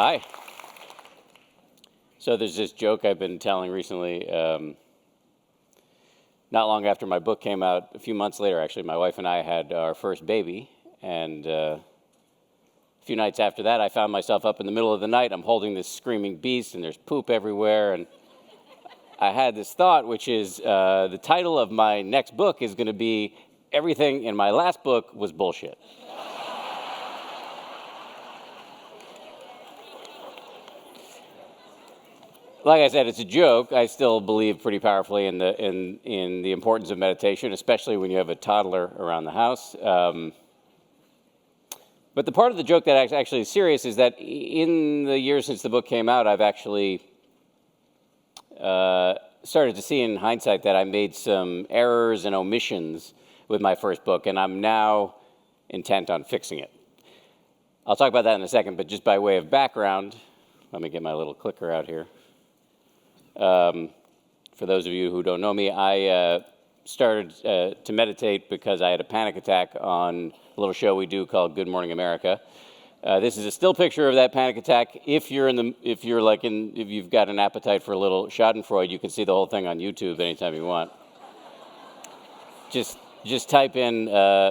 Hi. So there's this joke I've been telling recently. Not long after my book came out, a few months later, actually, my wife and I had our first baby. And a few nights after that, I found myself up in the middle of the night. I'm holding this screaming beast, and there's poop everywhere. And I had this thought, which is the title of my next book is going to be Everything in My Last Book Was Bullshit. Like I said, it's a joke. I still believe pretty powerfully in the importance of meditation, especially when you have a toddler around the house. But the part of the joke that actually is serious is that in the years since the book came out, I've actually started to see in hindsight that I made some errors and omissions with my first book, and I'm now intent on fixing it. I'll talk about that in a second, but just by way of background, let me get my little clicker out here. For those of you who don't know me, I started to meditate because I had a panic attack on a little show we do called Good Morning America. This is a still picture of that panic attack. If you've got an appetite for a little Schadenfreude, you can see the whole thing on YouTube anytime you want. Just type in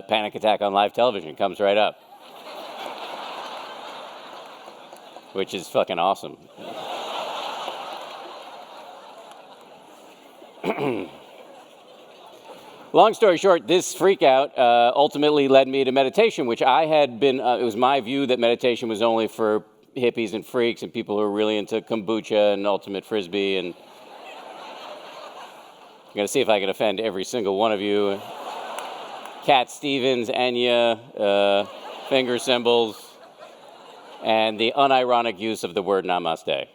panic attack on live television, it comes right up, which is fucking awesome. Long story short, this freakout ultimately led me to meditation, which I had been, it was my view that meditation was only for hippies and freaks and people who are really into kombucha and ultimate frisbee. And I'm going to see if I can offend every single one of you. Cat Stevens, Enya, finger symbols, and the unironic use of the word namaste.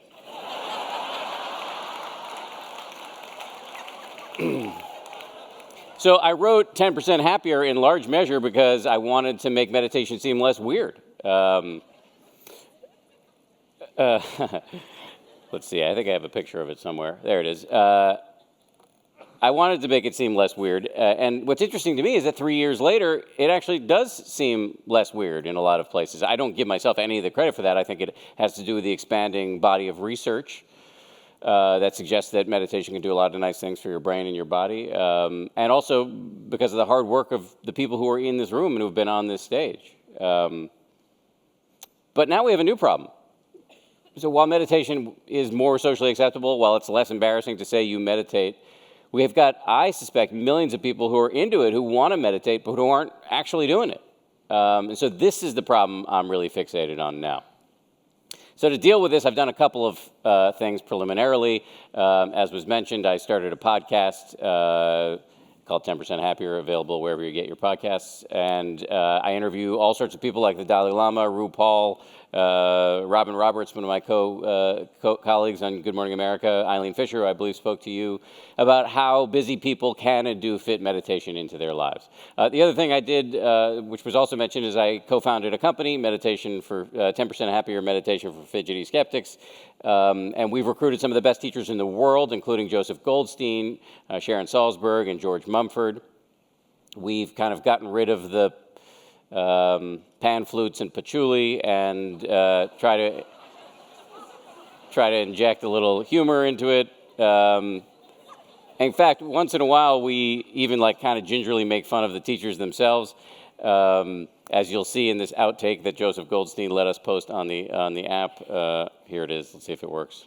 So I wrote 10% Happier in large measure because I wanted to make meditation seem less weird. Let's see, I think I have a picture of it somewhere. There it is. I wanted to make it seem less weird. And what's interesting to me is that 3 years later, it actually does seem less weird in a lot of places. I don't give myself any of the credit for that. I think it has to do with the expanding body of research that suggests that meditation can do a lot of nice things for your brain and your body, and also because of the hard work of the people who are in this room and who have been on this stage. But now we have a new problem. So while meditation is more socially acceptable, while it's less embarrassing to say you meditate, we have got, I suspect, millions of people who are into it, who want to meditate, but who aren't actually doing it. And so this is the problem I'm really fixated on now. So to deal with this, I've done a couple of things preliminarily. As was mentioned, I started a podcast called 10% Happier, available wherever you get your podcasts. And I interview all sorts of people like the Dalai Lama, RuPaul, Robin Roberts, one of my colleagues on Good Morning America, Eileen Fisher, who I believe spoke to you, about how busy people can and do fit meditation into their lives. The other thing I did, which was also mentioned, is I co-founded a company, Meditation for 10% Happier, Meditation for Fidgety Skeptics. And we've recruited some of the best teachers in the world, including Joseph Goldstein, Sharon Salzberg, and George Mumford. We've kind of gotten rid of the pan flutes and patchouli and try to inject a little humor into it. In fact, once in a while, we even kind of gingerly make fun of the teachers themselves, as you'll see in this outtake that Joseph Goldstein let us post on the app. Here it is. Let's see if it works.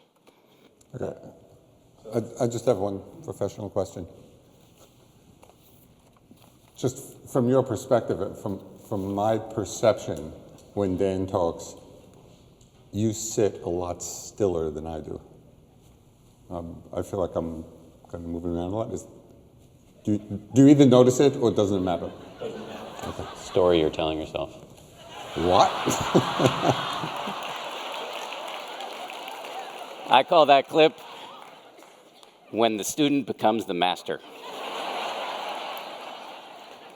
Okay. I just have one professional question. Just from your perspective, from my perception, when Dan talks, you sit a lot stiller than I do. I feel like I'm kind of moving around a lot. Do you even notice it, or doesn't it matter? Doesn't matter. Okay. Story you're telling yourself. What? I call that clip When the Student Becomes the Master.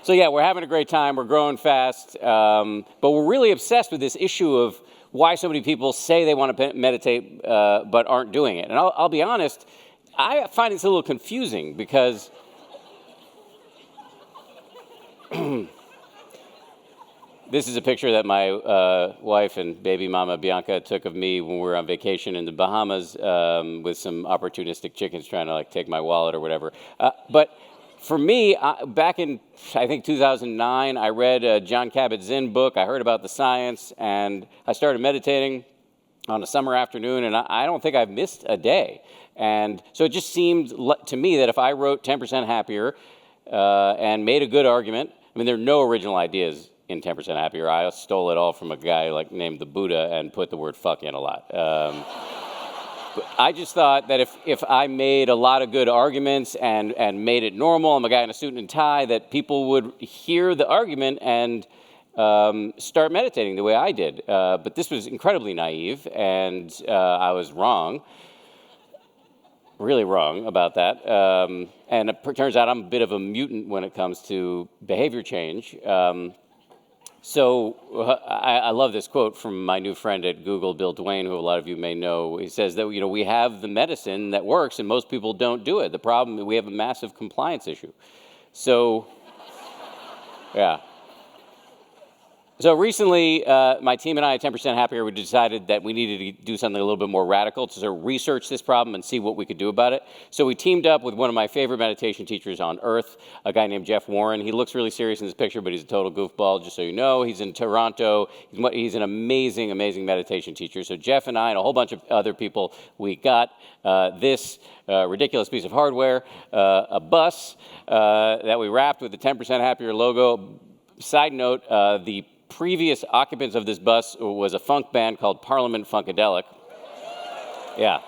So yeah, we're having a great time, we're growing fast, but we're really obsessed with this issue of why so many people say they want to meditate but aren't doing it. And I'll be honest, I find it's a little confusing because This is a picture that my wife and baby mama Bianca took of me when we were on vacation in the Bahamas with some opportunistic chickens trying to like take my wallet or whatever. But for me, back in, I think, 2009, I read a John Kabat-Zinn book. I heard about the science, and I started meditating on a summer afternoon, and I don't think I've missed a day. And so it just seemed to me that if I wrote 10% Happier and made a good argument, I mean, there are no original ideas in 10% Happier. I stole it all from a guy like named the Buddha and put the word fuck in a lot. I just thought that if I made a lot of good arguments and made it normal, I'm a guy in a suit and tie, that people would hear the argument and start meditating the way I did. But this was incredibly naive, and I was wrong, really wrong about that. And it turns out I'm a bit of a mutant when it comes to behavior change. So I love this quote from my new friend at Google, Bill Duane, who a lot of you may know. He says that, you know, we have the medicine that works and most people don't do it. The problem, we have a massive compliance issue. So, yeah. So recently, my team and I at 10% Happier, we decided that we needed to do something a little bit more radical to sort of research this problem and see what we could do about it. So we teamed up with one of my favorite meditation teachers on earth, a guy named Jeff Warren. He looks really serious in this picture, but he's a total goofball, just so you know. He's in Toronto. He's an amazing, amazing meditation teacher. So Jeff and I and a whole bunch of other people, we got this ridiculous piece of hardware, a bus that we wrapped with the 10% Happier logo. Side note, the previous occupants of this bus was a funk band called Parliament Funkadelic. Yeah.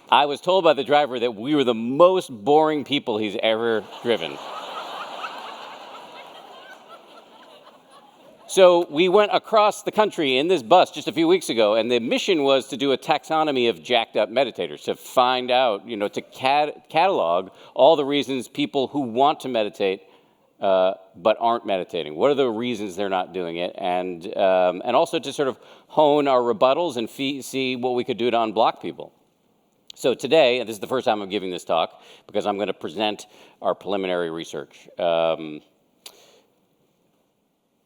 I was told by the driver that we were the most boring people he's ever driven. So we went across the country in this bus just a few weeks ago, and the mission was to do a taxonomy of jacked up meditators, to find out, you know, to catalog all the reasons people who want to meditate but aren't meditating. What are the reasons they're not doing it? And also to sort of hone our rebuttals and see what we could do to unblock people. So today, and this is the first time I'm giving this talk, because I'm going to present our preliminary research.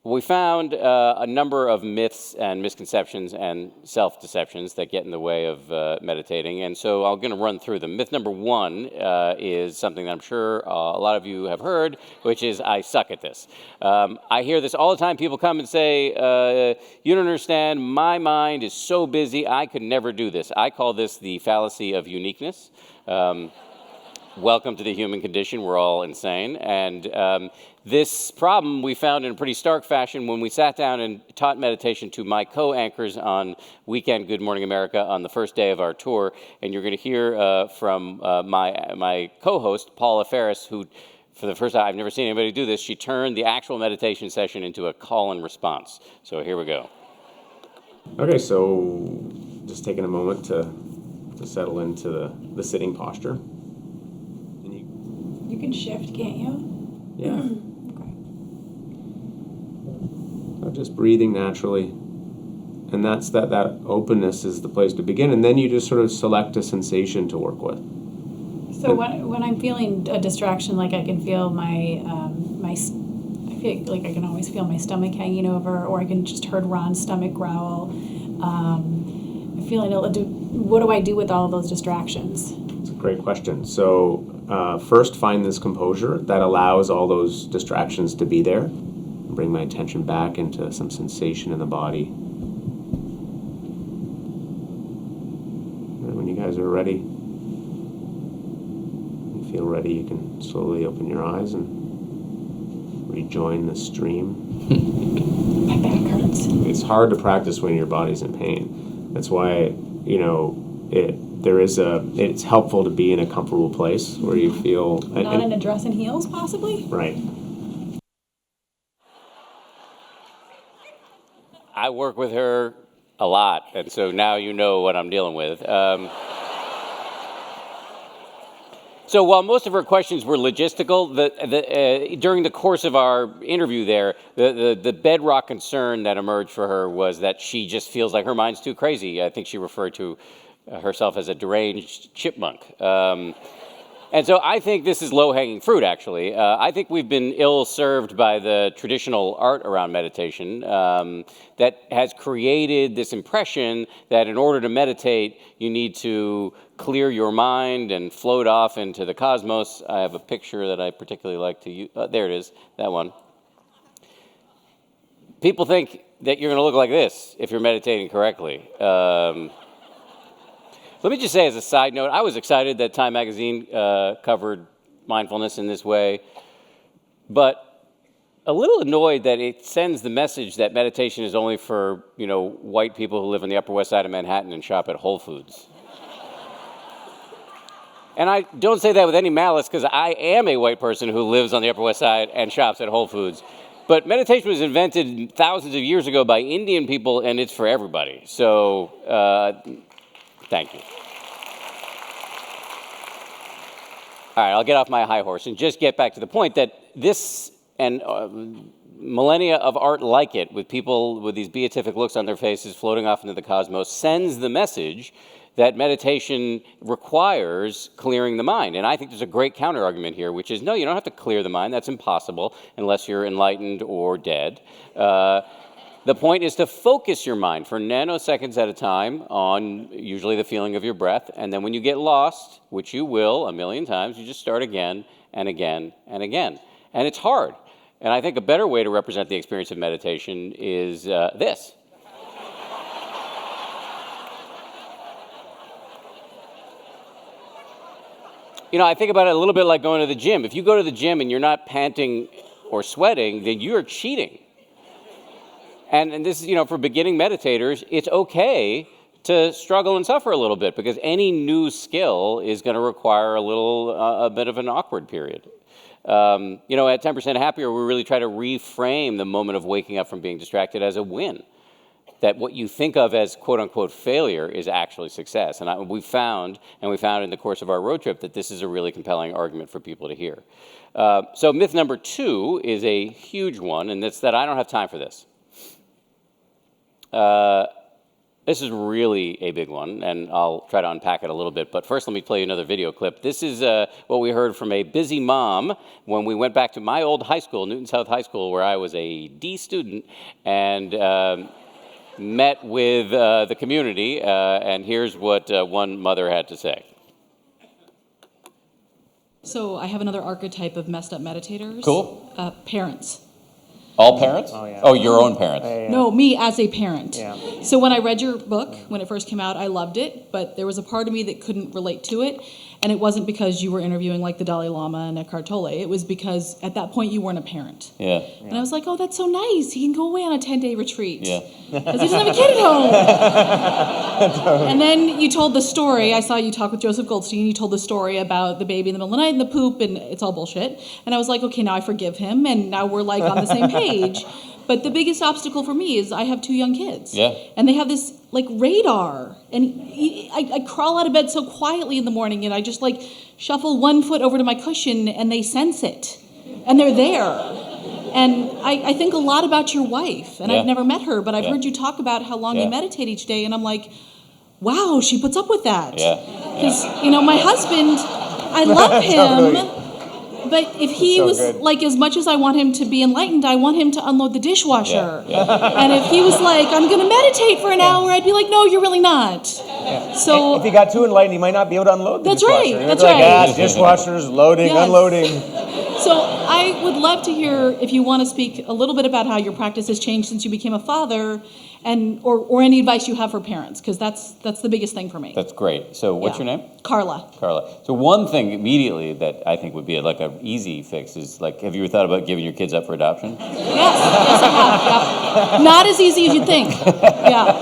We found a number of myths and misconceptions and self-deceptions that get in the way of meditating, and so I'm going to run through them. Myth number one is something that I'm sure a lot of you have heard, which is I suck at this. I hear this all the time. People come and say, you don't understand, my mind is so busy, I could never do this. I call this the fallacy of uniqueness. Welcome to the human condition. We're all insane. And this problem we found in a pretty stark fashion when we sat down and taught meditation to my co-anchors on Weekend Good Morning America on the first day of our tour. And you're going to hear from my co-host, Paula Ferris, who, for the first time, I've never seen anybody do this. She turned the actual meditation session into a call and response. So here we go. Okay, so just taking a moment to settle into the sitting posture. You can shift, can't you? Yeah. Okay. So just breathing naturally. And that's that openness is the place to begin. And then you just sort of select a sensation to work with. So when I'm feeling a distraction, like I can feel I feel like I can always feel my stomach hanging over, or I can just heard Ron's stomach growl. I'm feeling what do I do with all of those distractions? It's a great question. So first, find this composure that allows all those distractions to be there. Bring my attention back into some sensation in the body. And when you guys are ready, you feel ready, you can slowly open your eyes and rejoin the stream. My back hurts. It's hard to practice when your body's in pain. That's why, it's helpful to be in a comfortable place where you feel... Not in a dress and heels, possibly? Right. I work with her a lot, and so now you know what I'm dealing with. So while most of her questions were logistical, during the course of our interview there, the bedrock concern that emerged for her was that she just feels like her mind's too crazy. I think she referred to herself as a deranged chipmunk. And so I think this is low-hanging fruit, actually. I think we've been ill-served by the traditional art around meditation that has created this impression that in order to meditate, you need to clear your mind and float off into the cosmos. I have a picture that I particularly like to use. There it is, that one. People think that you're going to look like this if you're meditating correctly. Let me just say as a side note, I was excited that Time Magazine covered mindfulness in this way, but a little annoyed that it sends the message that meditation is only for, white people who live on the Upper West Side of Manhattan and shop at Whole Foods. And I don't say that with any malice because I am a white person who lives on the Upper West Side and shops at Whole Foods. But meditation was invented thousands of years ago by Indian people, and it's for everybody. So, thank you. All right, I'll get off my high horse and just get back to the point that this and millennia of art like it, with people with these beatific looks on their faces floating off into the cosmos, sends the message that meditation requires clearing the mind. And I think there's a great counter-argument here, which is, no, you don't have to clear the mind. That's impossible unless you're enlightened or dead. The point is to focus your mind for nanoseconds at a time on usually the feeling of your breath, and then when you get lost, which you will a million times, you just start again and again and again. And it's hard. And I think a better way to represent the experience of meditation is this. I think about it a little bit like going to the gym. If you go to the gym and you're not panting or sweating, then you're cheating. And this is, for beginning meditators, it's okay to struggle and suffer a little bit because any new skill is going to require a bit of an awkward period. At 10% Happier, we really try to reframe the moment of waking up from being distracted as a win. That what you think of as quote-unquote failure is actually success. And we found in the course of our road trip that this is a really compelling argument for people to hear. So myth number 2 is a huge one, and it's that I don't have time for this. This is really a big one, and I'll try to unpack it a little bit. But first, let me play you another video clip. This is what we heard from a busy mom when we went back to my old high school, Newton South High School, where I was a D student, and met with the community. And here's what one mother had to say. So I have another archetype of messed up meditators. Cool. Parents. All parents? Oh, yeah. Oh, your own parents. Yeah. No, me as a parent. Yeah. So when I read your book, when it first came out, I loved it, but there was a part of me that couldn't relate to it. And it wasn't because you were interviewing like the Dalai Lama and Eckhart Tolle. It was because at that point you weren't a parent. Yeah. And I was like, oh, that's so nice. He can go away on a 10-day retreat. Yeah. Because he doesn't have a kid at home. And then you told the story. I saw you talk with Joseph Goldstein. You told the story about the baby in the middle of the night and the poop, and it's all bullshit. And I was like, okay, now I forgive him, and now we're like on the same page. But the biggest obstacle for me is I have 2 young kids. Yeah. And they have this like radar. And I crawl out of bed so quietly in the morning, and I just like shuffle one foot over to my cushion, and they sense it. And they're there. And I think a lot about your wife, and Yeah. I've never met her, but I've Yeah. heard you talk about how long Yeah. you meditate each day, and I'm like, wow, she puts up with that. Yeah. Because, my husband, I love him, but if he So was, good. like, as much as I want him to be enlightened, I want him to unload the dishwasher. Yeah. And if he was like, I'm going to meditate for an hour, I'd be like, no, you're really not. So If he got too enlightened, he might not be able to unload the That's dishwasher. right, He'd that's be like, right. Dishwashers, loading, Yes. unloading. So I would love to hear if you want to speak a little bit about how your practice has changed since you became a father, and or any advice you have for parents, because that's the biggest thing for me. That's great. So what's Yeah. your name? Carla. Carla. So one thing immediately that I think would be like an easy fix is like, have you ever thought about giving your kids up for adoption? Yes, I have. Yep. Not as easy as you'd think. Yeah.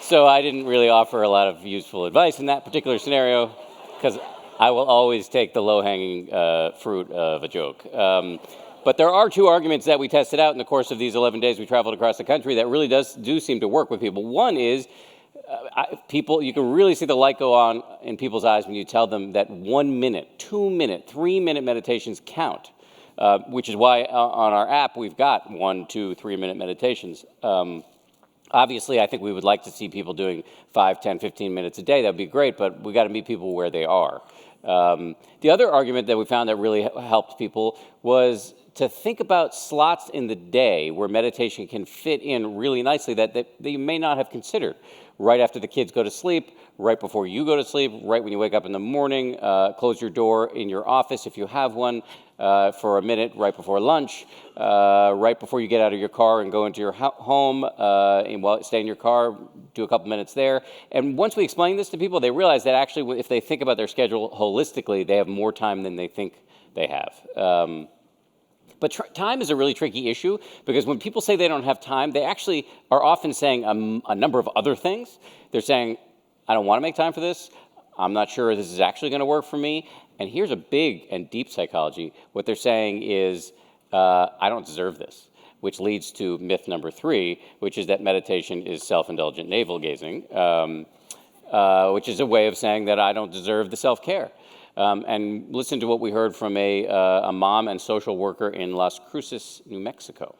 So I didn't really offer a lot of useful advice in that particular scenario because I will always take the low-hanging fruit of a joke. But there are 2 arguments that we tested out in the course of these 11 days we traveled across the country that really do seem to work with people. One is you can really see the light go on in people's eyes when you tell them that 1 minute, 2 minute, 3 minute meditations count. which is why on our app we've got 1, 2, 3-minute meditations. Obviously, I think we would like to see people doing 5, 10, 15 minutes a day. That would be great, but we got to meet people where they are. The other argument that we found that really helped people was to think about slots in the day where meditation can fit in really nicely that you may not have considered. Right after the kids go to sleep, right before you go to sleep, right when you wake up in the morning, close your door in your office if you have one for a minute right before lunch, right before you get out of your car and go into your home, and stay in your car, do a couple minutes there. And once we explain this to people, they realize that actually if they think about their schedule holistically, they have more time than they think they have. But time is a really tricky issue because when people say they don't have time, they actually are often saying a number of other things. They're saying, I don't want to make time for this. I'm not sure this is actually going to work for me. And here's a big and deep psychology. What they're saying is, I don't deserve this, which leads to myth number 3, which is that meditation is self-indulgent navel-gazing, which is a way of saying that I don't deserve the self-care. And listen to what we heard from a mom and social worker in Las Cruces, New Mexico.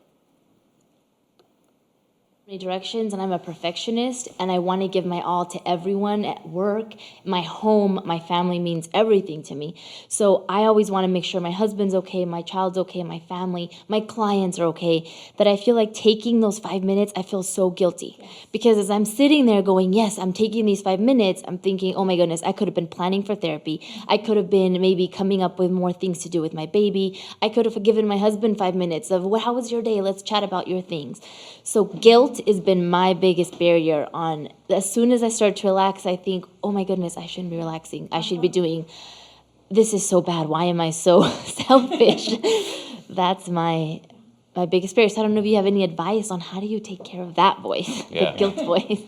Directions, and I'm a perfectionist, and I want to give my all to everyone at work. My home, my family means everything to me. So I always want to make sure my husband's okay, my child's okay, my family, my clients are okay. That I feel like taking those 5 minutes, I feel so guilty. Because as I'm sitting there going, yes, I'm taking these 5 minutes, I'm thinking, oh my goodness, I could have been planning for therapy. I could have been maybe coming up with more things to do with my baby. I could have given my husband 5 minutes of, well, how was your day? Let's chat about your things. So guilt has been my biggest barrier on, as soon as I start to relax, I think, oh my goodness, I shouldn't be relaxing. I should be doing, this is so bad. Why am I so selfish? That's my biggest barrier. So I don't know if you have any advice on how do you take care of that voice, the guilt voice.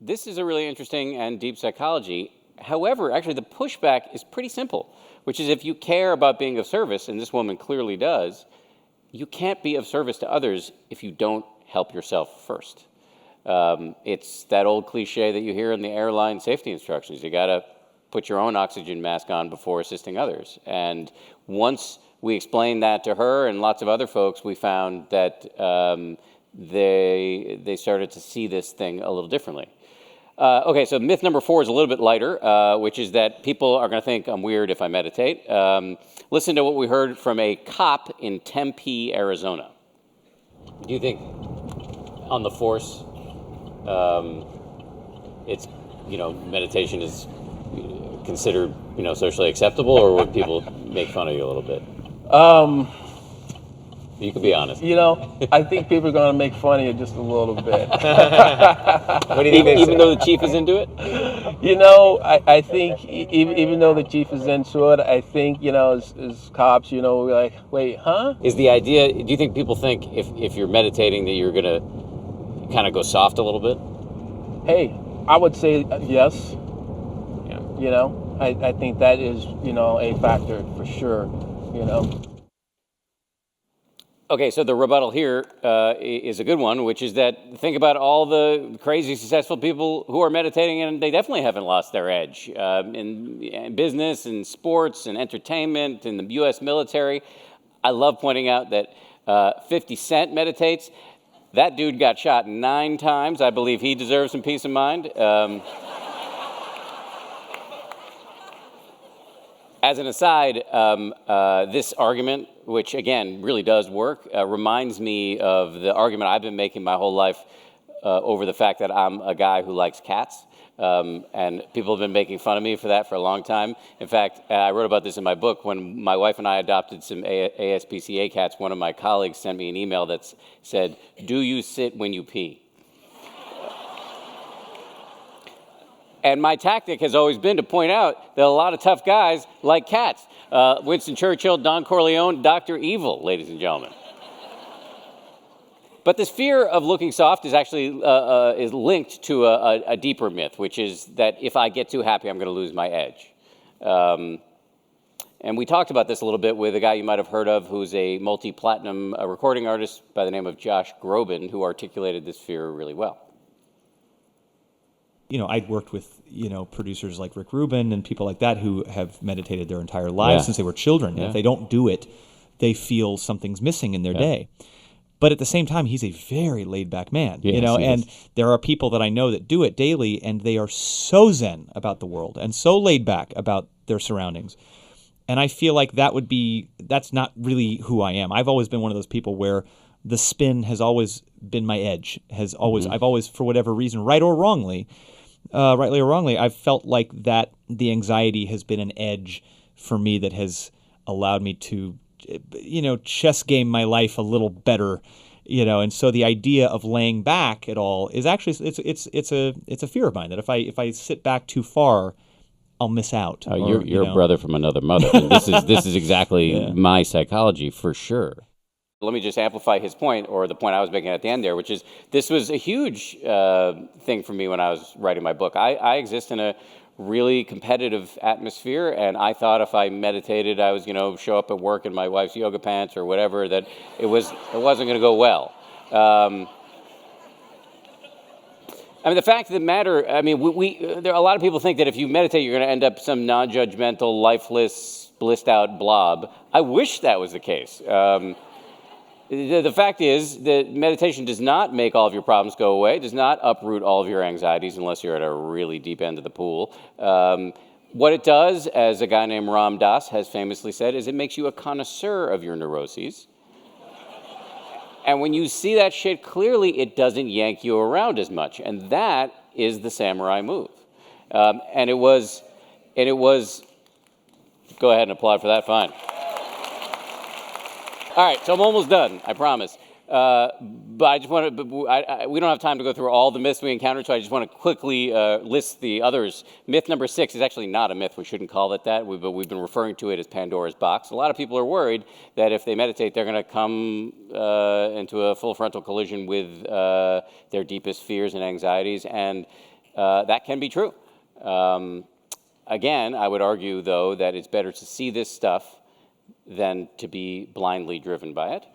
This is a really interesting and deep psychology. However, actually the pushback is pretty simple, which is if you care about being of service, and this woman clearly does, you can't be of service to others if you don't help yourself first. It's that old cliche that you hear in the airline safety instructions. You got to put your own oxygen mask on before assisting others. And once we explained that to her and lots of other folks, we found that they started to see this thing a little differently. Okay, so myth number 4 is a little bit lighter, which is that people are going to think I'm weird if I meditate. Listen to what we heard from a cop in Tempe, Arizona. Do you think on the force, it's, meditation is considered, socially acceptable, or would people make fun of you a little bit? You could be honest. I think people are going to make fun of you just a little bit. What do you think? Even though the chief is into it? I think even though the chief is into it, I think, as cops, we're like, wait, huh? Is the idea, do you think people think if you're meditating that you're going to kind of go soft a little bit? Hey, I would say yes. Yeah. I think that is, a factor for sure, Okay, so the rebuttal here is a good one, which is that think about all the crazy successful people who are meditating, and they definitely haven't lost their edge in business and sports and entertainment and the U.S. military. I love pointing out that 50 Cent meditates. That dude got shot 9 times. I believe he deserves some peace of mind. As an aside, this argument, which again really does work, reminds me of the argument I've been making my whole life over the fact that I'm a guy who likes cats. And people have been making fun of me for that for a long time. In fact, I wrote about this in my book. When my wife and I adopted some ASPCA cats, one of my colleagues sent me an email that said, "Do you sit when you pee?" And my tactic has always been to point out that a lot of tough guys like cats. Winston Churchill, Don Corleone, Dr. Evil, ladies and gentlemen. But this fear of looking soft is actually is linked to a deeper myth, which is that if I get too happy, I'm going to lose my edge. And we talked about this a little bit with a guy you might have heard of who's a multi-platinum recording artist by the name of Josh Groban, who articulated this fear really well. I'd worked with, producers like Rick Rubin and people like that who have meditated their entire lives Yeah. since they were children. And if they don't do it, they feel something's missing in their day. But at the same time, he's a very laid-back man, Yes, he and is. there are people that I know that do it daily, and they are so zen about the world and so laid-back about their surroundings. And I feel like that's not really who I am. I've always been one of those people where the spin has always been my edge, I've always, for whatever reason, rightly or wrongly, I've felt like that the anxiety has been an edge for me that has allowed me to chess game my life a little better, and so the idea of laying back at all is actually it's a fear of mine that if I sit back too far, I'll miss out. Oh, you're a brother from another mother. And this is exactly my psychology for sure. Let me just amplify his point, or the point I was making at the end there, which is this was a huge thing for me when I was writing my book. I exist in a really competitive atmosphere, and I thought if I meditated, I was show up at work in my wife's yoga pants or whatever, that it wasn't going to go well. I mean, the fact of the matter, I mean, there are a lot of people think that if you meditate, you're going to end up some non-judgmental, lifeless, blissed out blob. I wish that was the case. The fact is that meditation does not make all of your problems go away, does not uproot all of your anxieties unless you're at a really deep end of the pool. What it does, as a guy named Ram Dass has famously said, is it makes you a connoisseur of your neuroses. And when you see that shit clearly, it doesn't yank you around as much. And that is the samurai move. And it was, go ahead and applaud for that, fine. All right, so I'm almost done, I promise. But I just want to, we don't have time to go through all the myths we encountered, so I just want to quickly list the others. Myth number 6 is actually not a myth. We shouldn't call it that, but we've been referring to it as Pandora's box. A lot of people are worried that if they meditate, they're going to come into a full frontal collision with their deepest fears and anxieties, and that can be true. Again, I would argue, though, that it's better to see this stuff than to be blindly driven by it.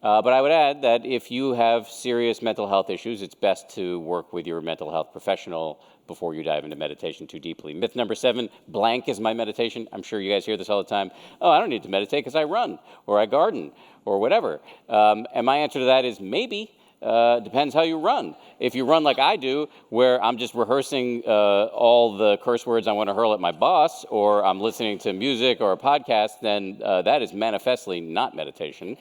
But I would add that if you have serious mental health issues, it's best to work with your mental health professional before you dive into meditation too deeply. Myth number 7, blank is my meditation. I'm sure you guys hear this all the time. Oh, I don't need to meditate because I run or I garden or whatever. And my answer to that is maybe. Depends how you run. If you run like I do, where I'm just rehearsing all the curse words I want to hurl at my boss, or I'm listening to music or a podcast, then that is manifestly not meditation.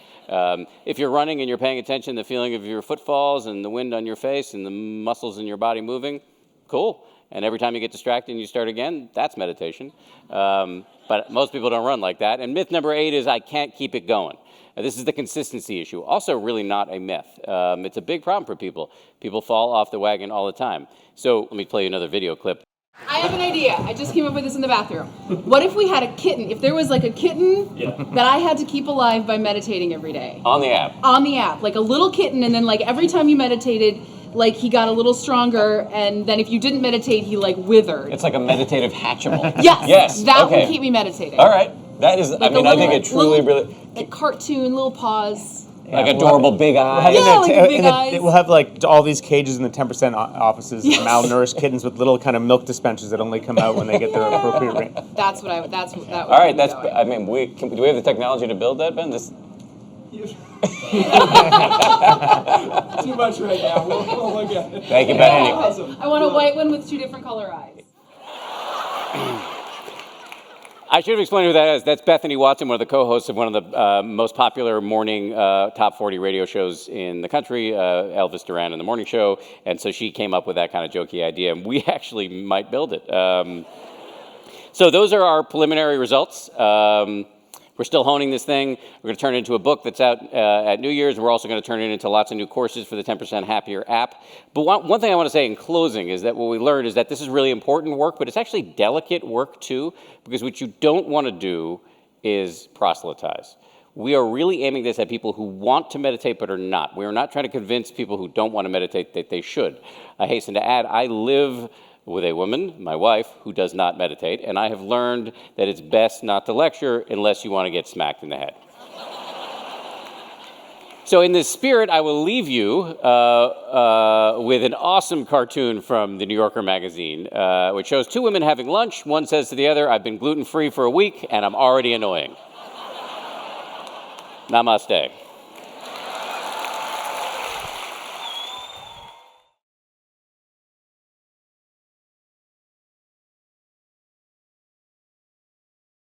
If you're running and you're paying attention to the feeling of your footfalls and the wind on your face and the muscles in your body moving, cool. And every time you get distracted and you start again, that's meditation. But most people don't run like that. And myth number 8 is I can't keep it going. This is the consistency issue. Also really not a myth. It's a big problem for people. People fall off the wagon all the time. So let me play you another video clip. I have an idea. I just came up with this in the bathroom. What if we had a kitten? If there was like a kitten that I had to keep alive by meditating every day. On the app. On the app. Like a little kitten, and then like every time you meditated, like he got a little stronger, and then if you didn't meditate, he like withered. It's like a meditative Hatchimal. Yes. That would keep me meditating. All right. That is, Like I think it truly, really... Like cartoon, little paws. Like adorable big eyes. Big eyes. We'll have like all these cages in the 10% offices of malnourished kittens with little kind of milk dispensers that only come out when they get their appropriate range. That's what I would. That would. All right, do we have the technology to build that, Ben? Too much right now. We'll look at it. Thank you, Bethany. I want a white one with 2 different color eyes. I should have explained who that is. That's Bethany Watson, one of the co-hosts of one of the most popular morning top 40 radio shows in the country, Elvis Duran and the Morning Show. And so she came up with that kind of jokey idea, and we actually might build it. So those are our preliminary results. We're still honing this thing. We're going to turn it into a book that's out at New Year's. We're also going to turn it into lots of new courses for the 10% Happier app. But one thing I want to say in closing is that what we learned is that this is really important work, but it's actually delicate work too, because what you don't want to do is proselytize. We are really aiming this at people who want to meditate but are not. We are not trying to convince people who don't want to meditate that they should. I hasten to add, I live with a woman, my wife, who does not meditate, and I have learned that it's best not to lecture unless you want to get smacked in the head. So in this spirit, I will leave you with an awesome cartoon from the New Yorker magazine, which shows two women having lunch. One says to the other, "I've been gluten-free for a week, and I'm already annoying." Namaste.